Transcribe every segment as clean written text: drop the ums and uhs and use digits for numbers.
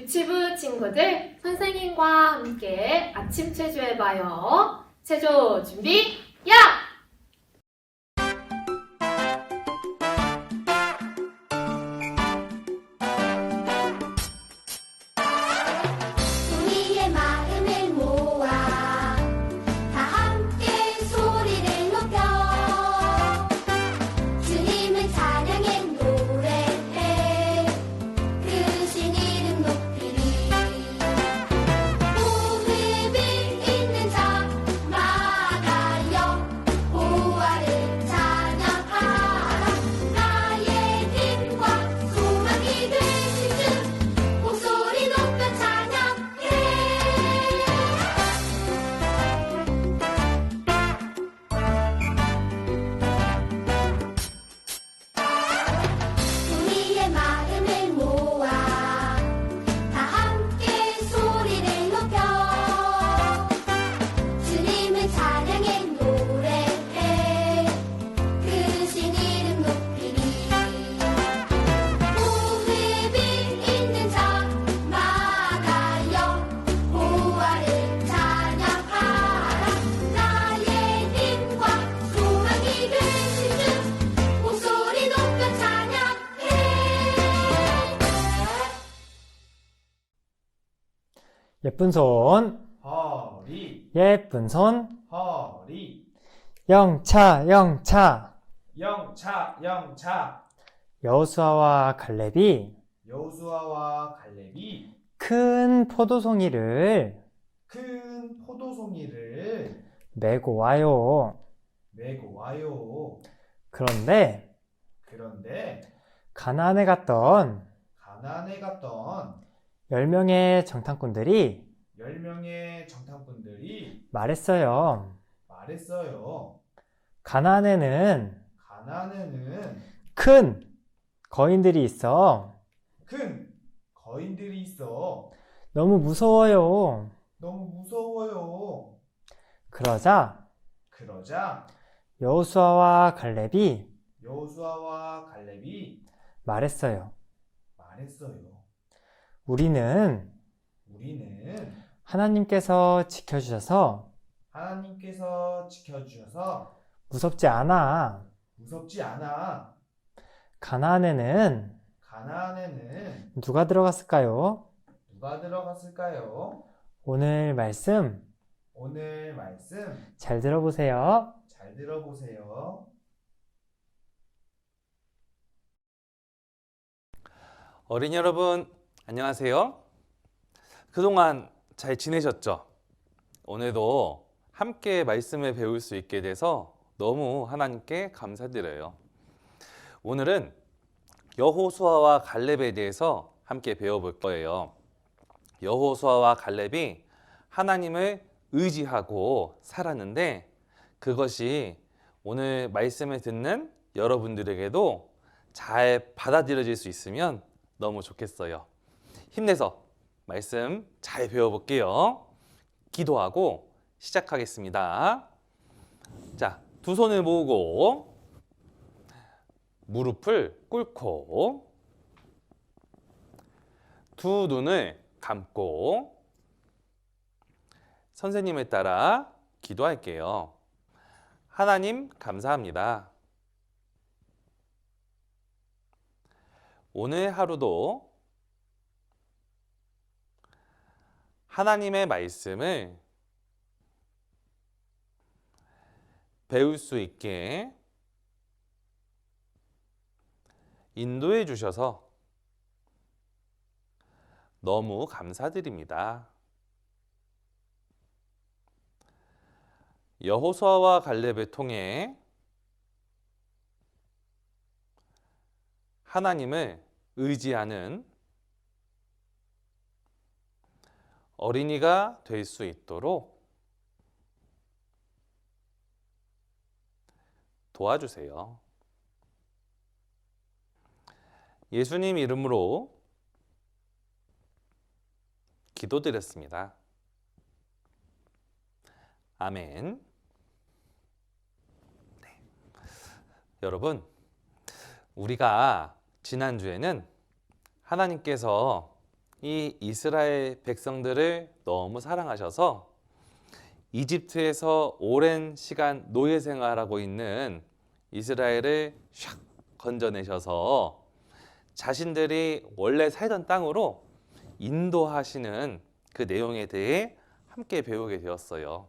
유치부 친구들, 선생님과 함께 아침 체조해봐요. 체조 준비, 야! 우리의 마음을 모아 다 함께 소리를 높여 주님을 찬양해 노래해 그 신 이름 높이리 호흡이 있는 자마다여 보아를 찬양하라 나의 힘과 소망이 되신 주 목소리 높여 찬양해 우리의 마음을 모아 다 함께 소리를 높여 주님을 찬양해 노래해 그 신 이름 높이리 호흡이 있는 자마다여 보아를 찬양하라 나의 힘과 소망이 되신 주 목소리 높여 찬양해 예쁜 손, 허리, 예쁜 손, 허리, 영차, 영차. 영차, 영차. 여호수아와 갈렙이 여호수아와 갈렙이 큰 포도송이를 큰 포도송이를 메고 와요. 메고 와요. 그런데 그런데 가나안에 갔던 가나안에 갔던 10명의 정탐꾼들이 10명의 정탐꾼들이 말했어요. 말했어요. 가나안에는 가나안에는 큰 거인들이 있어. 큰 거인들이 있어. 너무 무서워요. 너무 무서워요. 그러자 그러자 여호수아와 갈렙이 여호수아와 갈렙이 말했어요. 말했어요. 우리는 우리는 하나님께서 지켜주셔서 하나님께서 지켜주셔서 무섭지 않아. 무섭지 않아. 가나안에는 가나안에는 누가 들어갔을까요? 누가 들어갔을까요? 오늘 말씀 오늘 말씀 잘 들어보세요. 잘 들어보세요. 어린이 여러분, 안녕하세요. 그동안 잘 지내셨죠? 오늘도 함께 말씀을 배울 수 있게 돼서 너무 하나님께 감사드려요. 오늘은 여호수아와 갈렙에 대해서 함께 배워볼 거예요. 여호수아와 갈렙이 하나님을 의지하고 살았는데 그것이 오늘 말씀을 듣는 여러분들에게도 잘 받아들여질 수 있으면 너무 좋겠어요. 힘내서 말씀 잘 배워볼게요. 기도하고 시작하겠습니다. 자, 두 손을 모으고 무릎을 꿇고 두 눈을 감고 선생님을 따라 기도할게요. 하나님 감사합니다. 오늘 하루도 하나님의 말씀을 배울 수 있게 인도해 주셔서 너무 감사드립니다. 여호수아와 갈렙을 통해 하나님을 의지하는 어린이가 될 수 있도록 도와주세요. 예수님 이름으로 기도드렸습니다. 아멘. 네. 여러분, 우리가 지난주에는 하나님께서 이 이스라엘 백성들을 너무 사랑하셔서 이집트에서 오랜 시간 노예 생활하고 있는 이스라엘을 샥 건져내셔서 자신들이 원래 살던 땅으로 인도하시는 그 내용에 대해 함께 배우게 되었어요.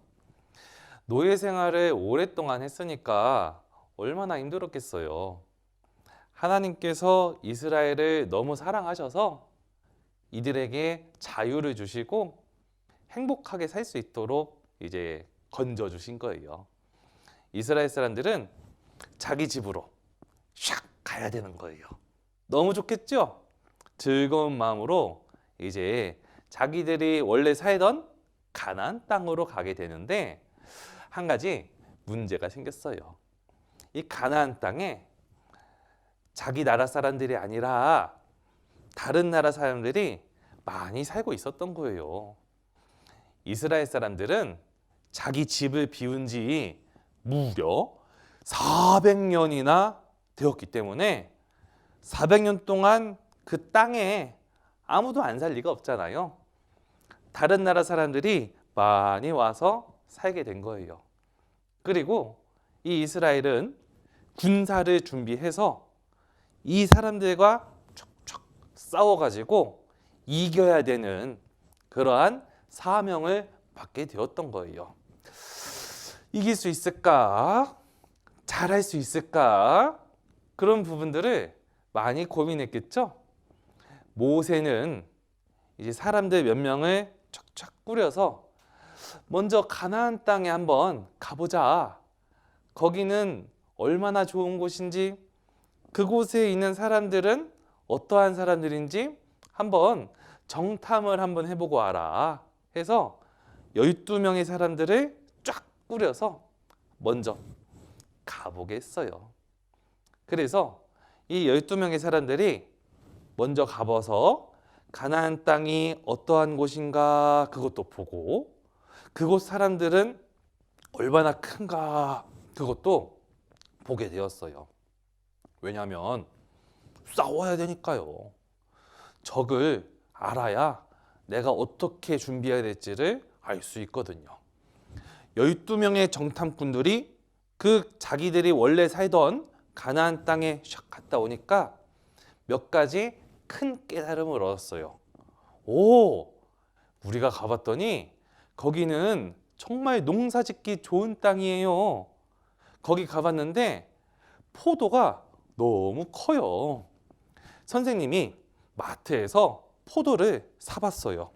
노예 생활을 오랫동안 했으니까 얼마나 힘들었겠어요. 하나님께서 이스라엘을 너무 사랑하셔서 이들에게 자유를 주시고 행복하게 살 수 있도록 이제 건져 주신 거예요. 이스라엘 사람들은 자기 집으로 샥 가야 되는 거예요. 너무 좋겠죠? 즐거운 마음으로 이제 자기들이 원래 살던 가나안 땅으로 가게 되는데 한 가지 문제가 생겼어요. 이 가나안 땅에 자기 나라 사람들이 아니라 다른 나라 사람들이 많이 살고 있었던 거예요. 이스라엘 사람들은 자기 집을 비운 지 무려 400년이나 되었기 때문에 400년 동안 그 땅에 아무도 안 살 리가 없잖아요. 다른 나라 사람들이 많이 와서 살게 된 거예요. 그리고 이 이스라엘은 군사를 준비해서 이 사람들과 척척 싸워가지고 이겨야 되는 그러한 사명을 받게 되었던 거예요. 이길 수 있을까? 잘할 수 있을까? 그런 부분들을 많이 고민했겠죠? 모세는 이제 사람들 몇 명을 척척 꾸려서 먼저 가나안 땅에 한번 가보자. 거기는 얼마나 좋은 곳인지, 그곳에 있는 사람들은 어떠한 사람들인지 한번 정탐을 한번 해보고 와라 해서 12명의 사람들을 쫙 꾸려서 먼저 가보게 했어요. 그래서 이 12명의 사람들이 먼저 가봐서 가나안 땅이 어떠한 곳인가 그것도 보고, 그곳 사람들은 얼마나 큰가 그것도 보게 되었어요. 왜냐하면 싸워야 되니까요. 적을 알아야 내가 어떻게 준비해야 될지를 알 수 있거든요. 12명의 정탐꾼들이 그 자기들이 원래 살던 가나안 땅에 샥 갔다 오니까 몇 가지 큰 깨달음을 얻었어요. 오, 우리가 가봤더니 거기는 정말 농사짓기 좋은 땅이에요. 거기 가봤는데 포도가 너무 커요. 선생님이 마트에서 포도를 사봤어요.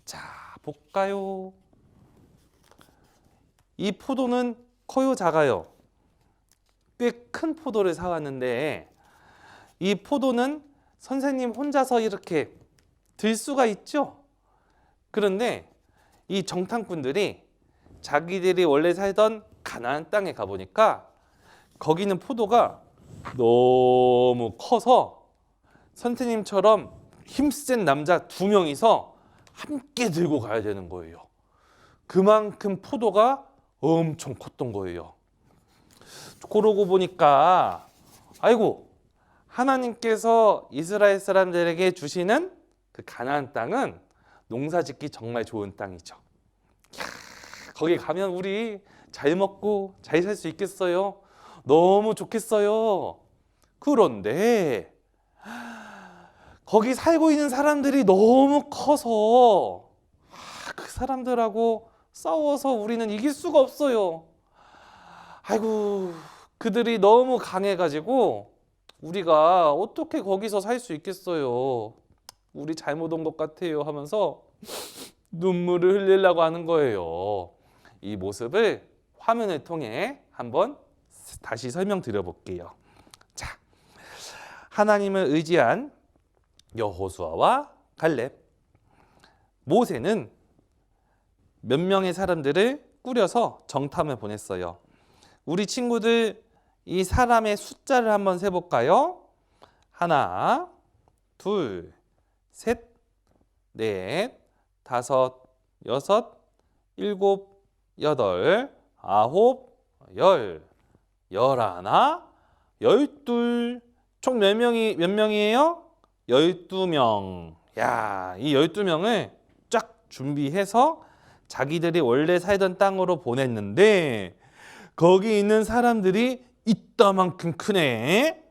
자, 볼까요? 이 포도는 커요, 작아요? 꽤 큰 포도를 사왔는데 이 포도는 선생님 혼자서 이렇게 들 수가 있죠? 그런데 이 정탐꾼들이 자기들이 원래 살던 가나안 땅에 가보니까 거기는 포도가 너무 커서 선생님처럼 힘센 남자 2명이서 함께 들고 가야 되는 거예요. 그만큼 포도가 엄청 컸던 거예요. 그러고 보니까 아이고, 하나님께서 이스라엘 사람들에게 주시는 그 가나안 땅은 농사짓기 정말 좋은 땅이죠. 이야, 거기 가면 우리 잘 먹고 잘 살 수 있겠어요? 너무 좋겠어요. 그런데 거기 살고 있는 사람들이 너무 커서 그 사람들하고 싸워서 우리는 이길 수가 없어요. 아이고, 그들이 너무 강해가지고 우리가 어떻게 거기서 살 수 있겠어요? 우리 잘못 온 것 같아요 하면서 눈물을 흘리려고 하는 거예요. 이 모습을 화면을 통해 한번 다시 설명드려 볼게요. 자, 하나님을 의지한 여호수아와 갈렙. 모세는 몇 명의 사람들을 꾸려서 정탐을 보냈어요. 우리 친구들 이 사람의 숫자를 한번 세볼까요? 하나, 둘, 셋, 넷, 다섯, 여섯, 일곱, 여덟, 아홉, 열, 열하나, 열둘. 총 몇 명이에요? 12명. 야, 이 12명을 쫙 준비해서 자기들이 원래 살던 땅으로 보냈는데 거기 있는 사람들이 이따만큼 크네.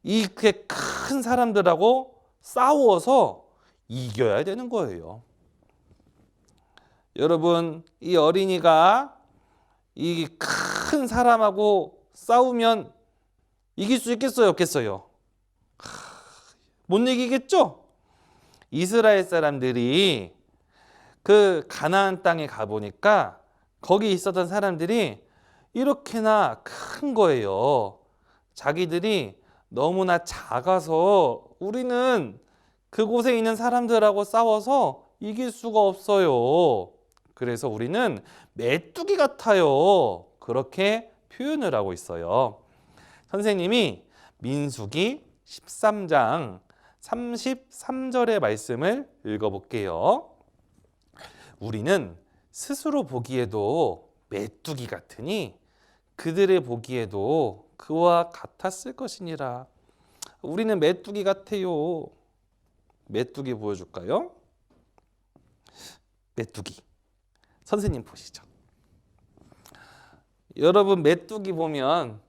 이렇게 큰 사람들하고 싸워서 이겨야 되는 거예요. 여러분, 이 어린이가 이 큰 사람하고 싸우면 이길 수 있겠어요, 없겠어요? 못 이기겠죠? 이스라엘 사람들이 그 가나안 땅에 가보니까 거기 있었던 사람들이 이렇게나 큰 거예요. 자기들이 너무나 작아서 우리는 그곳에 있는 사람들하고 싸워서 이길 수가 없어요. 그래서 우리는 메뚜기 같아요. 그렇게 표현을 하고 있어요. 선생님이 민수기 13장 33절의 말씀을 읽어볼게요. 우리는 스스로 보기에도 메뚜기 같으니 그들의 보기에도 그와 같았을 것이니라. 우리는 메뚜기 같아요. 메뚜기 보여줄까요? 메뚜기. 선생님 보시죠. 여러분, 메뚜기 보면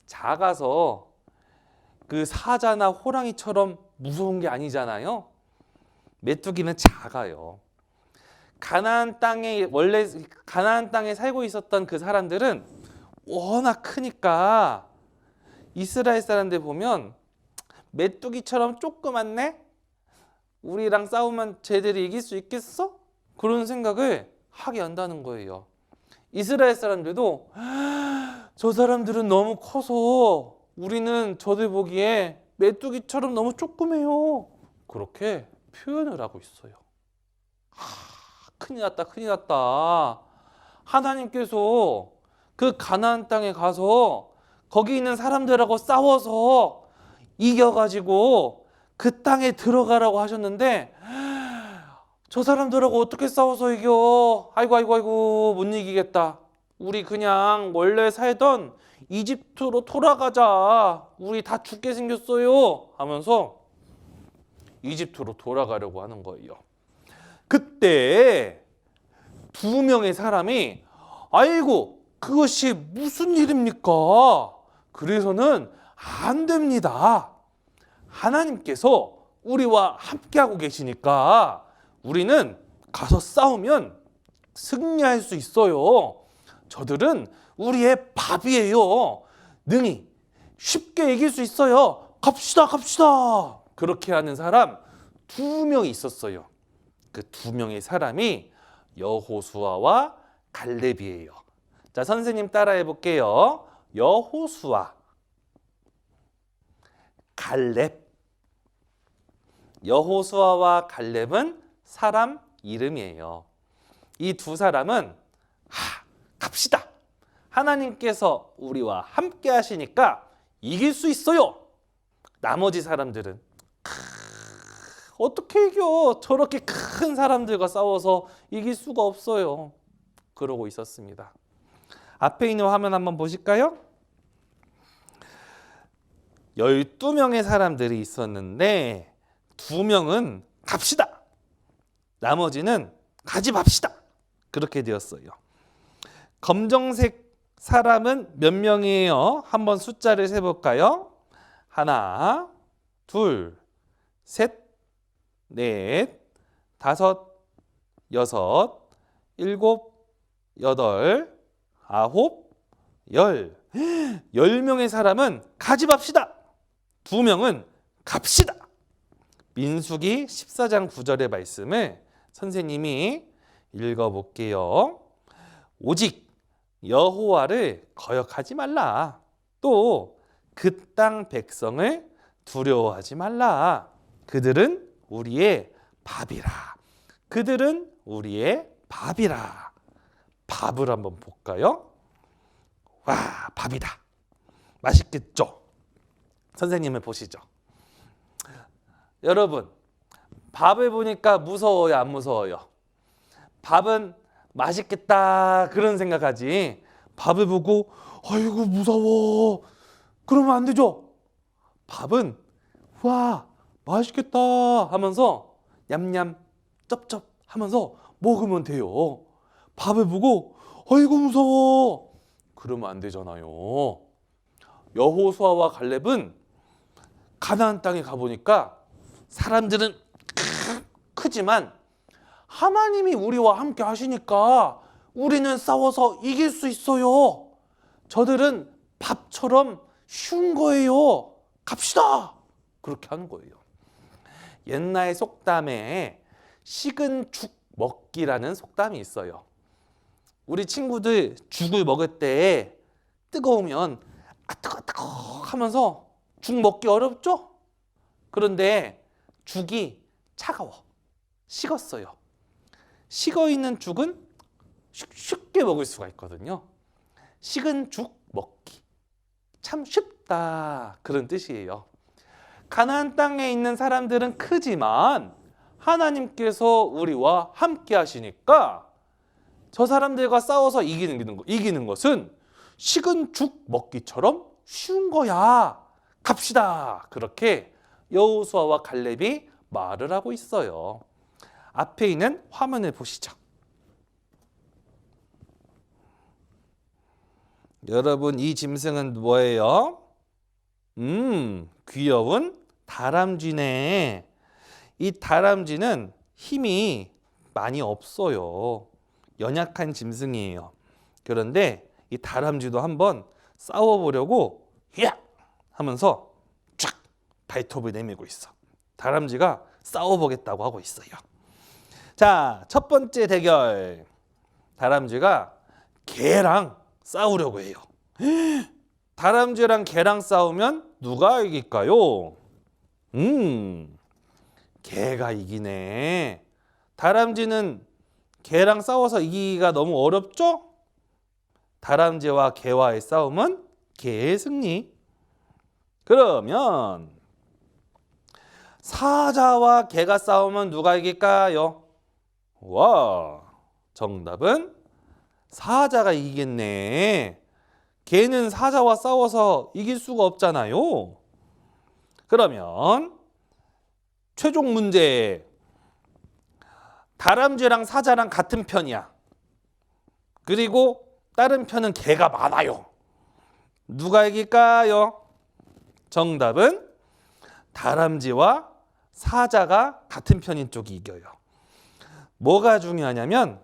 작아서 그 사자나 호랑이처럼 무서운 게 아니잖아요. 메뚜기는 작아요. 가나안 땅에 원래 가나안 땅에 살고 있었던 그 사람들은 워낙 크니까 이스라엘 사람들 보면 메뚜기처럼 조그맣네? 우리랑 싸우면 쟤들이 이길 수 있겠어? 그런 생각을 하게 한다는 거예요. 이스라엘 사람들도 저 사람들은 너무 커서 우리는 저들 보기에 메뚜기처럼 너무 조그매요. 그렇게 표현을 하고 있어요. 큰일 났다, 큰일 났다. 하나님께서 그 가나안 땅에 가서 거기 있는 사람들하고 싸워서 이겨가지고 그 땅에 들어가라고 하셨는데 저 사람들하고 어떻게 싸워서 이겨? 아이고 못 이기겠다. 우리 그냥 원래 살던 이집트로 돌아가자. 우리 다 죽게 생겼어요. 하면서 이집트로 돌아가려고 하는 거예요. 그때 2명의 사람이 아이고 그것이 무슨 일입니까? 그래서는 안 됩니다. 하나님께서 우리와 함께하고 계시니까 우리는 가서 싸우면 승리할 수 있어요. 저들은 우리의 밥이에요. 능히 쉽게 이길 수 있어요. 갑시다. 그렇게 하는 사람 2명이 있었어요. 그 2명의 사람이 여호수아와 갈렙이에요. 자, 선생님 따라해 볼게요. 여호수아, 갈렙. 여호수아와 갈렙은 사람 이름이에요. 이 2 사람은 갑시다. 하나님께서 우리와 함께 하시니까 이길 수 있어요. 나머지 사람들은 어떻게 이겨? 저렇게 큰 사람들과 싸워서 이길 수가 없어요. 그러고 있었습니다. 앞에 있는 화면 한번 보실까요? 12명의 사람들이 있었는데 2명은 갑시다. 나머지는 가지 맙시다. 그렇게 되었어요. 검정색 사람은 몇 명이에요? 한번 숫자를 세볼까요? 1, 2, 3, 4, 5, 6, 7, 8, 9, 10. 10명의 사람은 가지 맙시다. 2명은 갑시다. 민수기 14장 9절의 말씀을 선생님이 읽어볼게요. 오직 여호와를 거역하지 말라. 또 그 땅 백성을 두려워하지 말라. 그들은 우리의 밥이라. 그들은 우리의 밥이라. 밥을 한번 볼까요? 와, 밥이다. 맛있겠죠? 선생님을 보시죠. 여러분, 밥을 보니까 무서워요, 안 무서워요? 밥은 맛있겠다 그런 생각하지 밥을 보고 아이고 무서워 그러면 안 되죠. 밥은 와 맛있겠다 하면서 냠냠 쩝쩝 하면서 먹으면 돼요. 밥을 보고 아이고 무서워 그러면 안 되잖아요. 여호수아와 갈렙은 가나안 땅에 가보니까 사람들은 크지만 하나님이 우리와 함께 하시니까 우리는 싸워서 이길 수 있어요. 저들은 밥처럼 쉬운 거예요. 갑시다. 그렇게 하는 거예요. 옛날 속담에 식은 죽 먹기라는 속담이 있어요. 우리 친구들 죽을 먹을 때 뜨거우면 뜨거 하면서 죽 먹기 어렵죠? 그런데 죽이 차가워. 식었어요. 식어 있는 죽은 쉽게 먹을 수가 있거든요. 식은 죽 먹기. 참 쉽다. 그런 뜻이에요. 가나안 땅에 있는 사람들은 크지만 하나님께서 우리와 함께 하시니까 저 사람들과 싸워서 이기는 것은 식은 죽 먹기처럼 쉬운 거야. 갑시다. 그렇게 여호수아와 갈렙이 말을 하고 있어요. 앞에 있는 화면을 보시죠. 여러분 이 짐승은 뭐예요? 귀여운 다람쥐네. 이 다람쥐는 힘이 많이 없어요. 연약한 짐승이에요. 그런데 이 다람쥐도 한번 싸워보려고 야! 하면서 쫙 발톱을 내밀고 있어. 다람쥐가 싸워보겠다고 하고 있어요. 자, 첫 번째 대결. 다람쥐가 개랑 싸우려고 해요. 다람쥐랑 개랑 싸우면 누가 이길까요? 개가 이기네. 다람쥐는 개랑 싸워서 이기기가 너무 어렵죠? 다람쥐와 개와의 싸움은 개의 승리. 그러면 사자와 개가 싸우면 누가 이길까요? 와, 정답은 사자가 이기겠네. 개는 사자와 싸워서 이길 수가 없잖아요. 그러면 최종 문제. 다람쥐랑 사자랑 같은 편이야. 그리고 다른 편은 개가 많아요. 누가 이길까요? 정답은 다람쥐와 사자가 같은 편인 쪽이 이겨요. 뭐가 중요하냐면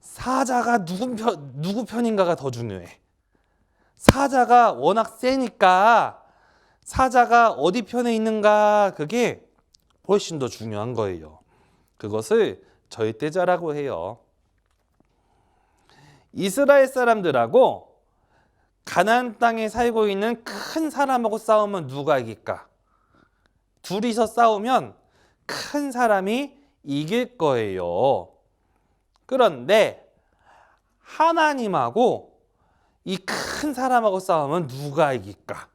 사자가 누구 편인가가 더 중요해. 사자가 워낙 세니까 사자가 어디 편에 있는가 그게 훨씬 더 중요한 거예요. 그것을 절대자라고 해요. 이스라엘 사람들하고 가나안 땅에 살고 있는 큰 사람하고 싸우면 누가 이길까? 둘이서 싸우면 큰 사람이 이길 거예요. 그런데 하나님하고 이 큰 사람하고 싸우면 누가 이길까?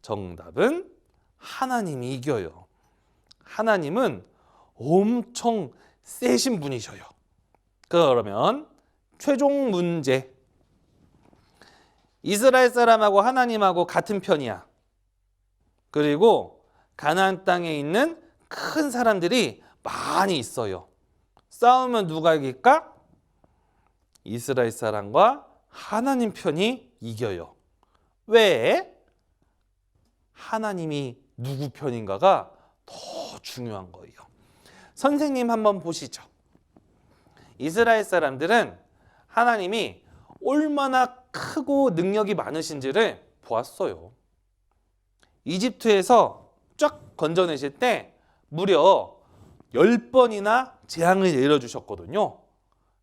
정답은 하나님이 이겨요. 하나님은 엄청 세신 분이셔요. 그러면 최종 문제. 이스라엘 사람하고 하나님하고 같은 편이야. 그리고 가나안 땅에 있는 큰 사람들이 많이 있어요. 싸우면 누가 이길까? 이스라엘 사람과 하나님 편이 이겨요. 왜? 하나님이 누구 편인가가 더 중요한 거예요. 선생님 한번 보시죠. 이스라엘 사람들은 하나님이 얼마나 크고 능력이 많으신지를 보았어요. 이집트에서 쫙 건져내실 때 무려 10번이나 재앙을 내려주셨거든요.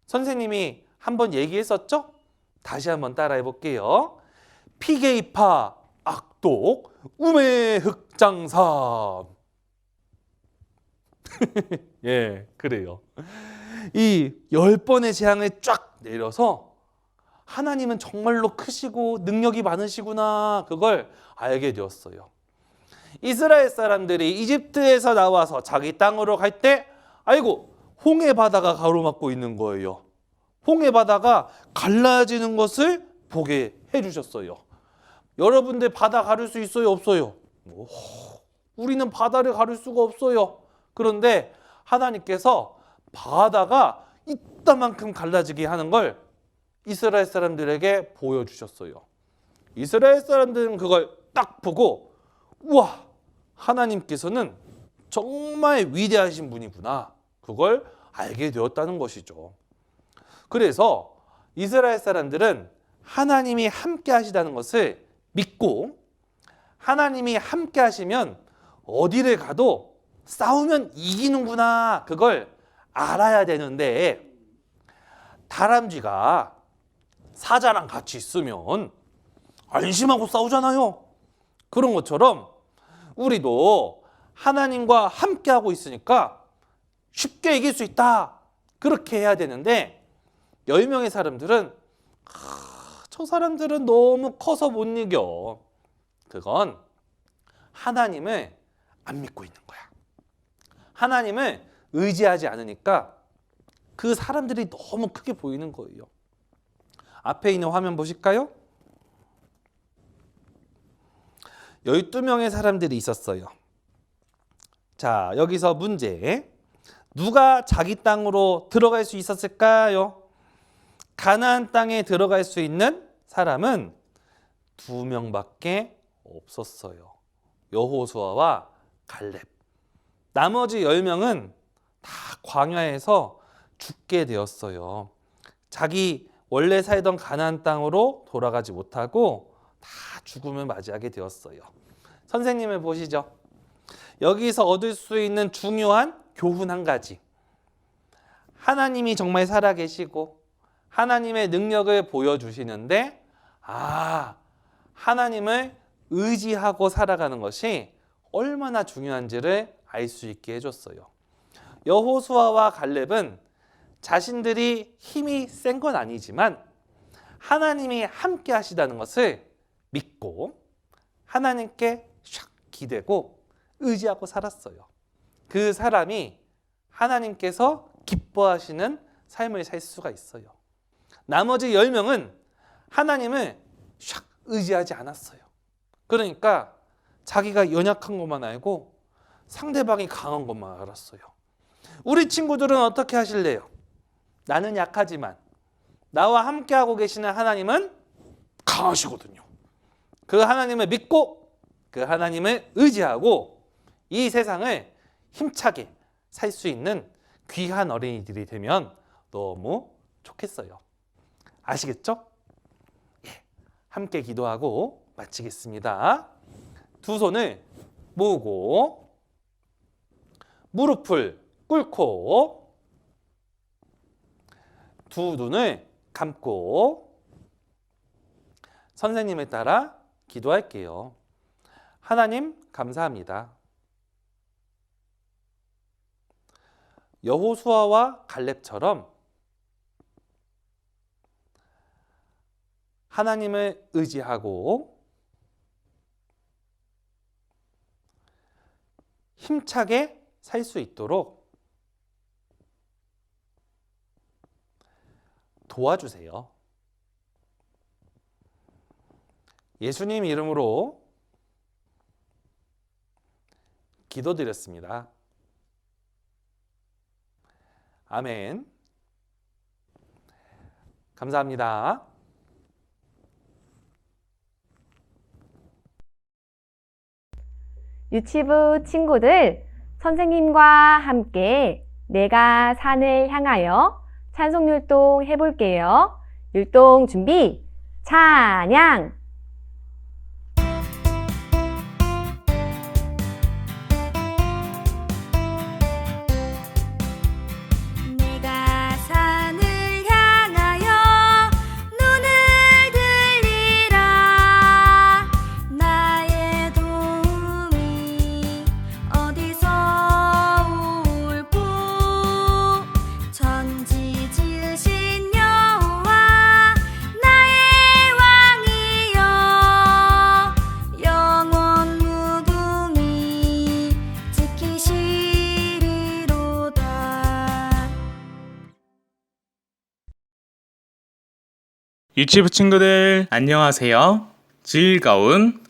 선생님이 한번 얘기했었죠? 다시 한번 따라해 볼게요. 피게이파 악독 우메 흑장삼. 예, 그래요. 이 10번의 재앙을 쫙 내려서 하나님은 정말로 크시고 능력이 많으시구나 그걸 알게 되었어요. 이스라엘 사람들이 이집트에서 나와서 자기 땅으로 갈 때 아이고 홍해 바다가 가로막고 있는 거예요. 홍해 바다가 갈라지는 것을 보게 해주셨어요. 여러분들 바다 가를 수 있어요? 없어요? 오, 우리는 바다를 가를 수가 없어요. 그런데 하나님께서 바다가 이따만큼 갈라지게 하는 걸 이스라엘 사람들에게 보여주셨어요. 이스라엘 사람들은 그걸 딱 보고 우와, 하나님께서는 정말 위대하신 분이구나, 그걸 알게 되었다는 것이죠. 그래서 이스라엘 사람들은 하나님이 함께 하시다는 것을 믿고, 하나님이 함께 하시면 어디를 가도 싸우면 이기는구나, 그걸 알아야 되는데, 다람쥐가 사자랑 같이 있으면 안심하고 싸우잖아요. 그런 것처럼 우리도 하나님과 함께하고 있으니까 쉽게 이길 수 있다, 그렇게 해야 되는데, 10명의 사람들은 저 사람들은 너무 커서 못 이겨. 그건 하나님을 안 믿고 있는 거야. 하나님을 의지하지 않으니까 그 사람들이 너무 크게 보이는 거예요. 앞에 있는 화면 보실까요? 12명의 사람들이 있었어요. 자, 여기서 문제. 누가 자기 땅으로 들어갈 수 있었을까요? 가나안 땅에 들어갈 수 있는 사람은 2명밖에 없었어요. 여호수아와 갈렙. 나머지 10명은 다 광야에서 죽게 되었어요. 자기 원래 살던 가나안 땅으로 돌아가지 못하고 다 죽음을 맞이하게 되었어요. 선생님을 보시죠. 여기서 얻을 수 있는 중요한 교훈 한 가지. 하나님이 정말 살아계시고 하나님의 능력을 보여주시는데, 하나님을 의지하고 살아가는 것이 얼마나 중요한지를 알 수 있게 해줬어요. 여호수아와 갈렙은 자신들이 힘이 센 건 아니지만 하나님이 함께 하시다는 것을 믿고 하나님께 샥 기대고 의지하고 살았어요. 그 사람이 하나님께서 기뻐하시는 삶을 살 수가 있어요. 나머지 10명은 하나님을 샥 의지하지 않았어요. 그러니까 자기가 연약한 것만 알고 상대방이 강한 것만 알았어요. 우리 친구들은 어떻게 하실래요? 나는 약하지만 나와 함께하고 계시는 하나님은 강하시거든요. 그 하나님을 믿고 그 하나님을 의지하고 이 세상을 힘차게 살 수 있는 귀한 어린이들이 되면 너무 좋겠어요. 아시겠죠? 예, 함께 기도하고 마치겠습니다. 두 손을 모으고 무릎을 꿇고 두 눈을 감고 선생님에 따라 기도할게요. 하나님 감사합니다. 여호수아와 갈렙처럼 하나님을 의지하고 힘차게 살 수 있도록 도와주세요. 예수님 이름으로 기도드렸습니다. 아멘. 감사합니다. 유치부 친구들, 선생님과 함께 내가 산을 향하여 찬송 율동 해볼게요. 율동 준비, 찬양! 내가 산을 향하여 눈을 들리라. 나의 도움이 어디서 올꼬. 천지 지으신 여호와 나의 왕이여. 영원 무궁히 지키시리로다. 유치부 친구들 안녕하세요. 즐거운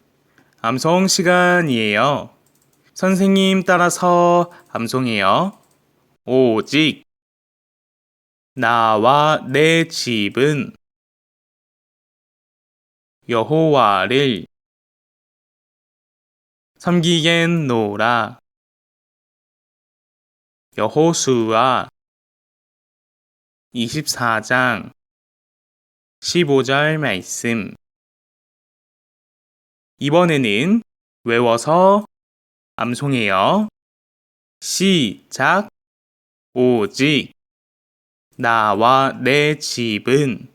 암송 시간이에요. 선생님 따라서 암송해요. 오직 나와 내 집은 여호와를 섬기겠노라. 여호수아 24장 15절 말씀. 이번에는 외워서 암송해요. 시작. 오직 나와 내 집은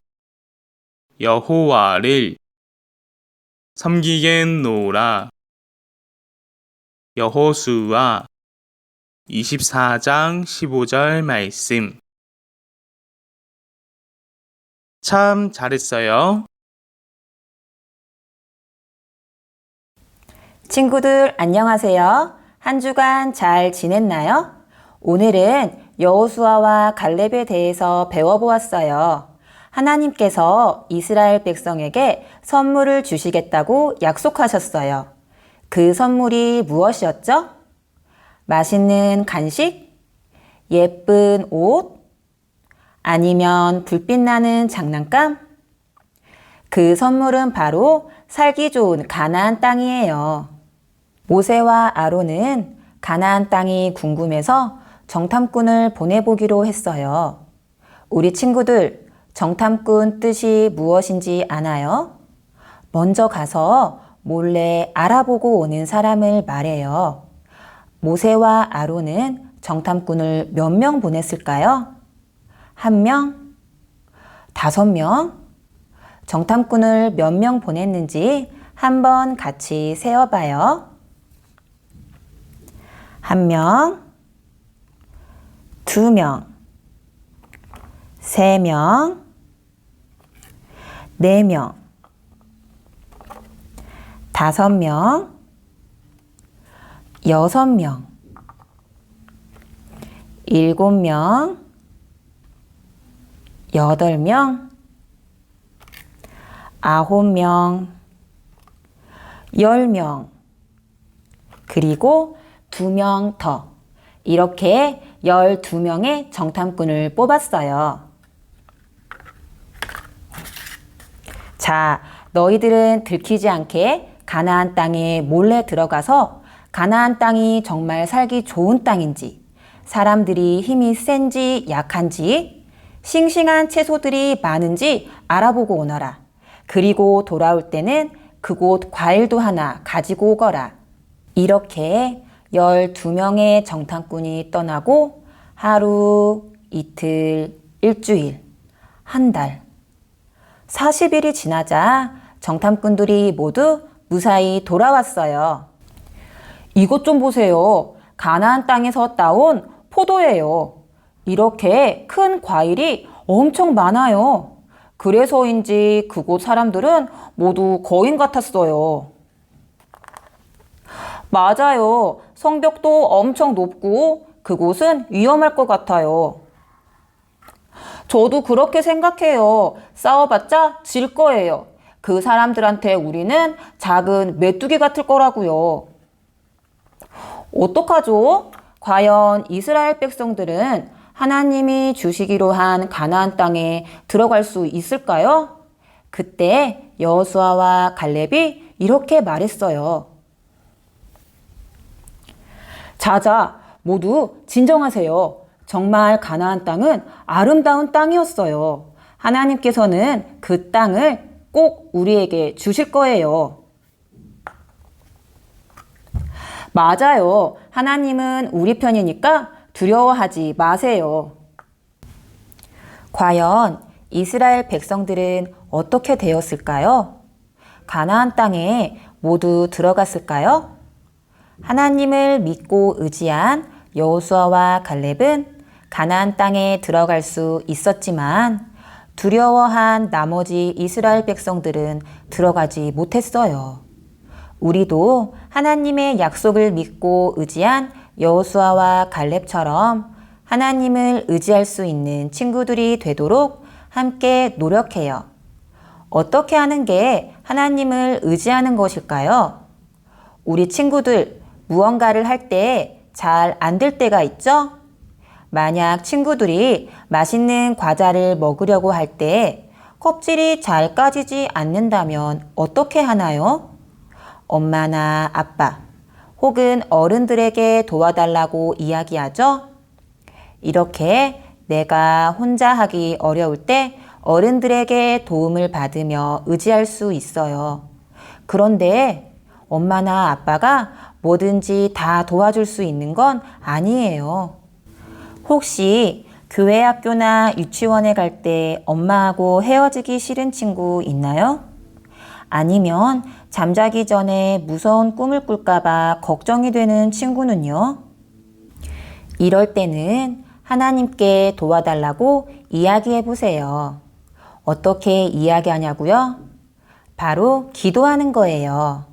여호와를 섬기겠노라. 여호수아 24장 15절 말씀. 참 잘했어요. 친구들 안녕하세요. 한 주간 잘 지냈나요? 오늘은 여호수아와 갈렙에 대해서 배워보았어요. 하나님께서 이스라엘 백성에게 선물을 주시겠다고 약속하셨어요. 그 선물이 무엇이었죠? 맛있는 간식? 예쁜 옷? 아니면 불빛나는 장난감? 그 선물은 바로 살기 좋은 가나안 땅이에요. 모세와 아론은 가나안 땅이 궁금해서 정탐꾼을 보내보기로 했어요. 우리 친구들, 정탐꾼 뜻이 무엇인지 아나요? 먼저 가서 몰래 알아보고 오는 사람을 말해요. 모세와 아론은 정탐꾼을 몇 명 보냈을까요? 1명? 5명? 정탐꾼을 몇 명 보냈는지 한번 같이 세어봐요. 1명, 2명, 3명, 4명, 5명, 6명, 7명, 8명, 9명, 10명, 그리고 2명 더. 이렇게 12명의 정탐꾼을 뽑았어요. 자, 너희들은 들키지 않게 가나안 땅에 몰래 들어가서 가나안 땅이 정말 살기 좋은 땅인지, 사람들이 힘이 센지 약한지, 싱싱한 채소들이 많은지 알아보고 오너라. 그리고 돌아올 때는 그곳 과일도 하나 가지고 오거라. 이렇게 12명의 정탐꾼이 떠나고 하루, 이틀, 일주일, 한 달, 40일이 지나자 정탐꾼들이 모두 무사히 돌아왔어요. 이것 좀 보세요. 가나안 땅에서 따온 포도예요. 이렇게 큰 과일이 엄청 많아요. 그래서인지 그곳 사람들은 모두 거인 같았어요. 맞아요. 성벽도 엄청 높고 그곳은 위험할 것 같아요. 저도 그렇게 생각해요. 싸워봤자 질 거예요. 그 사람들한테 우리는 작은 메뚜기 같을 거라고요. 어떡하죠? 과연 이스라엘 백성들은 하나님이 주시기로 한 가나안 땅에 들어갈 수 있을까요? 그때 여호수아와 갈렙이 이렇게 말했어요. 자자, 모두 진정하세요. 정말 가나안 땅은 아름다운 땅이었어요. 하나님께서는 그 땅을 꼭 우리에게 주실 거예요. 맞아요. 하나님은 우리 편이니까 두려워하지 마세요. 과연 이스라엘 백성들은 어떻게 되었을까요? 가나안 땅에 모두 들어갔을까요? 하나님을 믿고 의지한 여호수아와 갈렙은 가나안 땅에 들어갈 수 있었지만 두려워한 나머지 이스라엘 백성들은 들어가지 못했어요. 우리도 하나님의 약속을 믿고 의지한 여호수아와 갈렙처럼 하나님을 의지할 수 있는 친구들이 되도록 함께 노력해요. 어떻게 하는 게 하나님을 의지하는 것일까요? 우리 친구들 무언가를 할 때 잘 안 될 때가 있죠? 만약 친구들이 맛있는 과자를 먹으려고 할 때 껍질이 잘 까지지 않는다면 어떻게 하나요? 엄마나 아빠 혹은 어른들에게 도와달라고 이야기하죠? 이렇게 내가 혼자 하기 어려울 때 어른들에게 도움을 받으며 의지할 수 있어요. 그런데 엄마나 아빠가 뭐든지 다 도와줄 수 있는 건 아니에요. 혹시 교회 학교나 유치원에 갈 때 엄마하고 헤어지기 싫은 친구 있나요? 아니면 잠자기 전에 무서운 꿈을 꿀까봐 걱정이 되는 친구는요? 이럴 때는 하나님께 도와달라고 이야기해 보세요. 어떻게 이야기하냐고요? 바로 기도하는 거예요.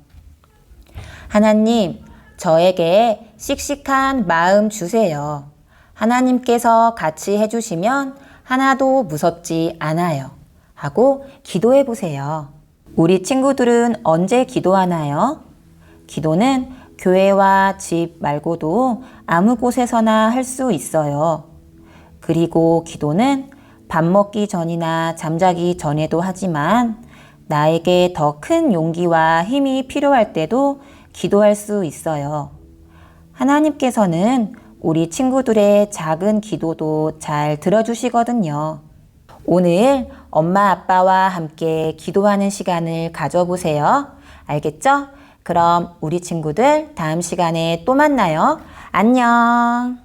하나님, 저에게 씩씩한 마음 주세요. 하나님께서 같이 해주시면 하나도 무섭지 않아요. 하고 기도해 보세요. 우리 친구들은 언제 기도하나요? 기도는 교회와 집 말고도 아무 곳에서나 할 수 있어요. 그리고 기도는 밥 먹기 전이나 잠자기 전에도 하지만 나에게 더 큰 용기와 힘이 필요할 때도 기도할 수 있어요. 하나님께서는 우리 친구들의 작은 기도도 잘 들어주시거든요. 오늘 엄마 아빠와 함께 기도하는 시간을 가져보세요. 알겠죠? 그럼 우리 친구들 다음 시간에 또 만나요. 안녕!